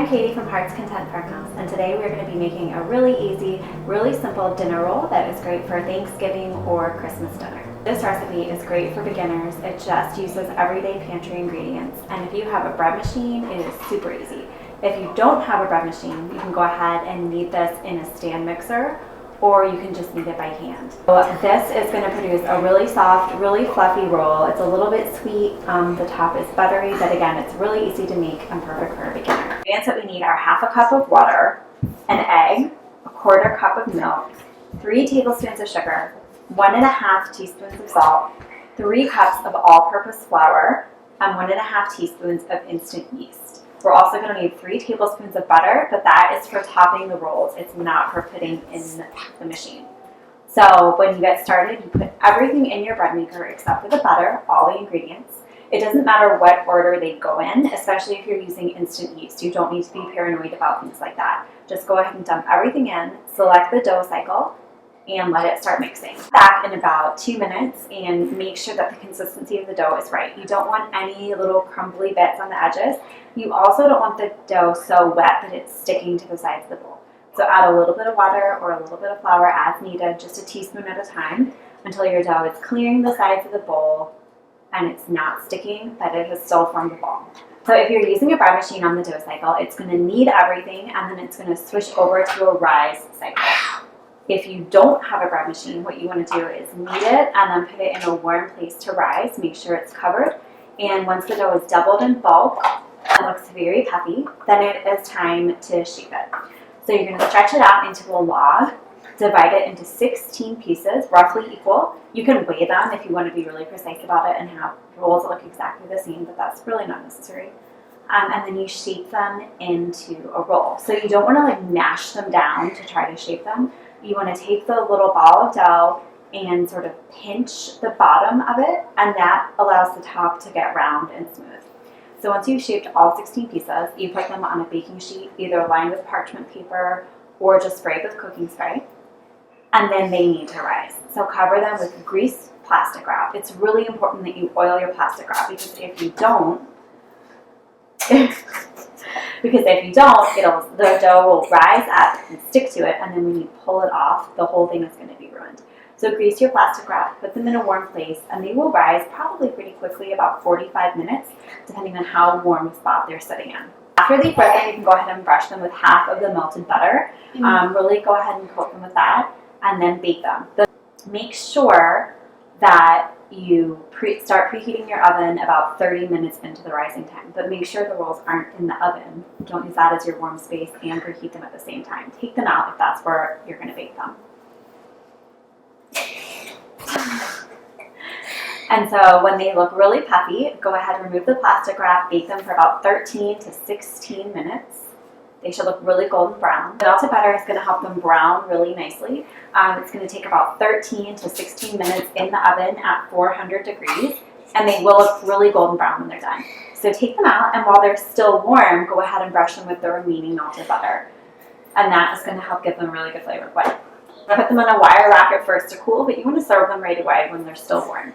I'm Katie from Heart's Content Farmhouse, and today we're going to be making a really easy, really simple dinner roll that is great for Thanksgiving or Christmas dinner. This recipe is great for beginners. It just uses everyday pantry ingredients, and if you have a bread machine, it is super easy. If you don't have a bread machine, you can go ahead and knead this in a stand mixer, or you can just knead it by hand. So this is going to produce a really soft, really fluffy roll. It's a little bit sweet. The top is buttery, but again, it's really easy to make and perfect for a beginner. The ingredients that we need are half a cup of water, an egg, a quarter cup of milk, 3 tablespoons of sugar, 1.5 teaspoons of salt, 3 cups of all-purpose flour, and 1.5 teaspoons of instant yeast. We're also going to need 3 tablespoons of butter, but that is for topping the rolls. It's not for putting in the machine. So when you get started, you put everything in your bread maker except for the butter, all the ingredients. It doesn't matter what order they go in, especially if you're using instant yeast. You don't need to be paranoid about things like that. Just go ahead and dump everything in, select the dough cycle, and let it start mixing. Back in about 2 minutes and make sure that the consistency of the dough is right. You don't want any little crumbly bits on the edges. You also don't want the dough so wet that it's sticking to the sides of the bowl. So add a little bit of water or a little bit of flour as needed, just a teaspoon at a time, until your dough is clearing the sides of the bowl and it's not sticking, but it has still formed a ball. So if you're using a bread machine on the dough cycle, it's going to knead everything and then it's going to switch over to a rise cycle. If you don't have a bread machine, what you want to do is knead it and then put it in a warm place to rise. Make sure it's covered. And once the dough is doubled in bulk, it looks very puffy, then it is time to shape it. So you're going to stretch it out into a log, divide it into 16 pieces, roughly equal. You can weigh them if you want to be really precise about it and have rolls that look exactly the same, but that's really not necessary. And then you shape them into a roll. So you don't want to like mash them down to try to shape them. You want to take the little ball of dough and sort of pinch the bottom of it, and that allows the top to get round and smooth. So once you've shaped all 16 pieces, you put them on a baking sheet, either lined with parchment paper or just sprayed with cooking spray, and then they need to rise. So cover them with greased plastic wrap. It's really important that you oil your plastic wrap, because if you don't, the dough will rise up and stick to it, and then when you pull it off, the whole thing is going to be ruined. So grease your plastic wrap, put them in a warm place, and they will rise probably pretty quickly, about 45 minutes, depending on how warm a spot they're sitting in. After they've risen, you can go ahead and brush them with half of the melted butter. Really go ahead and coat them with that, and then bake them. Make sure that you start preheating your oven about 30 minutes into the rising time, but make sure the rolls aren't in the oven. Don't use that as your warm space and preheat them at the same time. Take them out if that's where you're going to bake them. And so when they look really puffy, go ahead and remove the plastic wrap, bake them for about 13 to 16 minutes. They should look really golden brown. The melted butter is going to help them brown really nicely. It's going to take about 13 to 16 minutes in the oven at 400 degrees, and they will look really golden brown when they're done. So take them out, and while they're still warm, go ahead and brush them with the remaining melted butter. And that is going to help give them really good flavor. Put them on a wire rack at first to cool, but you want to serve them right away when they're still warm.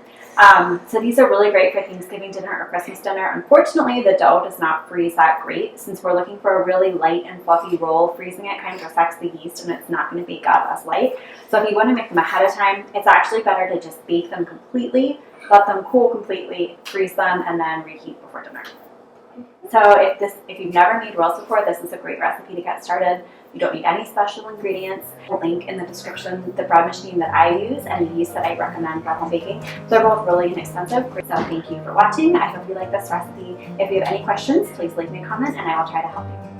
So these are really great for Thanksgiving dinner or Christmas dinner. Unfortunately, the dough does not freeze that great. Since we're looking for a really light and fluffy roll, freezing it kind of affects the yeast and it's not going to bake out as light. So if you want to make them ahead of time, it's actually better to just bake them completely, let them cool completely, freeze them, and then reheat before dinner. So if you've never made rolls before, this is a great recipe to get started. You don't need any special ingredients. I'll link in the description the bread machine that I use and the yeast that I recommend for home baking. They're both really inexpensive. So thank you for watching. I hope you like this recipe. If you have any questions, please leave me a comment and I will try to help you.